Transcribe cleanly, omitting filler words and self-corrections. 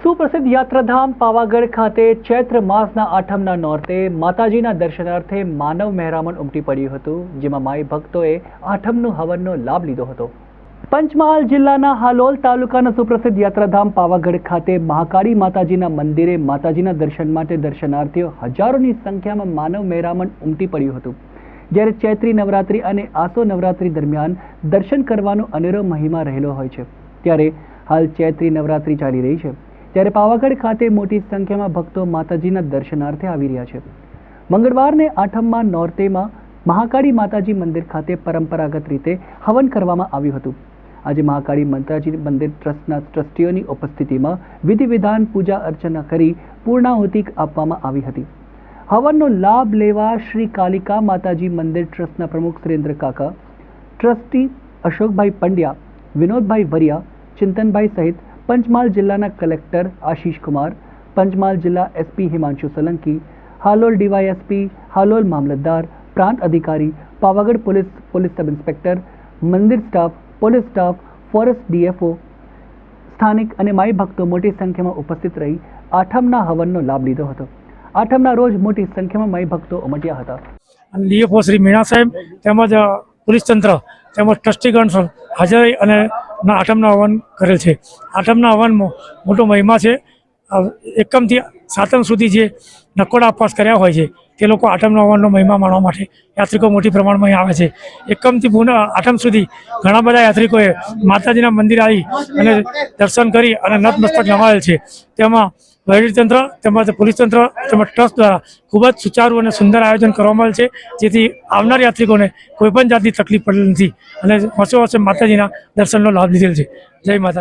સુપ્રસિદ્ધ યાત્રાધામ પાવાગઢ ખાતે ચૈત્ર માસના આઠમના નોરતે માતાજીના દર્શનાર્થે માનવ મહેરામણ ઉમટી પડ્યું હતું, જેમાં માઈ ભક્તોએ આઠમનું હવનનો લાભ લીધો હતો। પંચમહાલ જિલ્લાના હાલોલ તાલુકાના સુપ્રસિદ્ધ યાત્રાધામ પાવાગઢ ખાતે મહાકાળી માતાજીના મંદિરે માતાજીના દર્શન માટે દર્શનાર્થીઓ હજારોની સંખ્યામાં માનવ મહેરામણ ઉમટી પડ્યું હતું। જ્યારે ચૈત્રી નવરાત્રી અને આસો નવરાત્રી દરમિયાન દર્શન કરવાનો અનેરો મહિમા રહેલો હોય છે, ત્યારે હાલ ચૈત્રી નવરાત્રી ચાલી રહી છે, ત્યારે પાવાગઢ ખાતે મોટી સંખ્યામાં ભક્તો માતાજીના દર્શનાર્થે આવી રહ્યા છે। મંગળવારને આઠમમાં નોરતેમાં મહાકાળી માતાજી મંદિર ખાતે પરંપરાગત રીતે હવન કરવામાં આવ્યું હતું। આજે મહાકાળી માતાજી મંદિર ટ્રસ્ટના ટ્રસ્ટીઓની ઉપસ્થિતિમાં વિધિ વિધાન પૂજા અર્ચના કરી પૂર્ણાહુતિ આપવામાં આવી હતી। હવનનો લાભ લેવા શ્રી કાલિકા માતાજી મંદિર ટ્રસ્ટના પ્રમુખ સુરેન્દ્ર કાકા, ટ્રસ્ટી અશોકભાઈ પંડ્યા, વિનોદભાઈ વરિયા, ચિંતનભાઈ સહિત પંચમહાલ જિલ્લાના કલેક્ટર આશીષ કુમાર, પંચમહાલ જિલ્લા એસપી હિમાંશુ સોલંકી, હાલોલ ડીવાયએસપી, હાલોલ મામલતદાર, પ્રાંત અધિકારી, પાવાગઢ પોલીસ સબ ઇન્સ્પેક્ટર, મંદિર staff, police staff, forest DFO, સ્થાનિક અને માઈ ભક્તો મોટી સંખ્યામાં ઉપસ્થિત રહી આઠમના હવનનો લાભ લીધો હતો। આઠમના રોજ મોટી સંખ્યામાં માઈ ભક્તો ઉમટ્યા હતા। ડીએફઓ શ્રી મીણા સાહેબ તેમજ પોલીસ તંત્ર તેમજ ટ્રસ્ટીગણ હાજર રહી અને આઠમના હવન કરેલ છે। આઠમના હવનમાં મોટો મહિમા છે। એકમથી સાતમ સુધી જે નકોડા ઉપવાસ કર્યા હોય છે તે લોકો આઠમના હવનનો મહિમા માણવા માટે યાત્રિકો મોટી પ્રમાણમાં અહીં આવે છે। એકમથી આઠમ સુધી ઘણા બધા યાત્રિકોએ માતાજીના મંદિરે આવી અને દર્શન કરી અને નતમસ્તક નમાવેલ છે। તેમાં વહીવટીતંત્ર તેમજ પોલીસ તંત્ર તેમજ ટ્રસ્ટ દ્વારા ખૂબ જ સુચારું અને સુંદર આયોજન કરવામાં આવેલ છે, જેથી આવનાર યાત્રિકોને કોઈપણ જાતની તકલીફ પડેલ નથી અને વર્ષો વર્ષે માતાજીના દર્શનનો લાભ લીધેલ છે। જય માતાજી।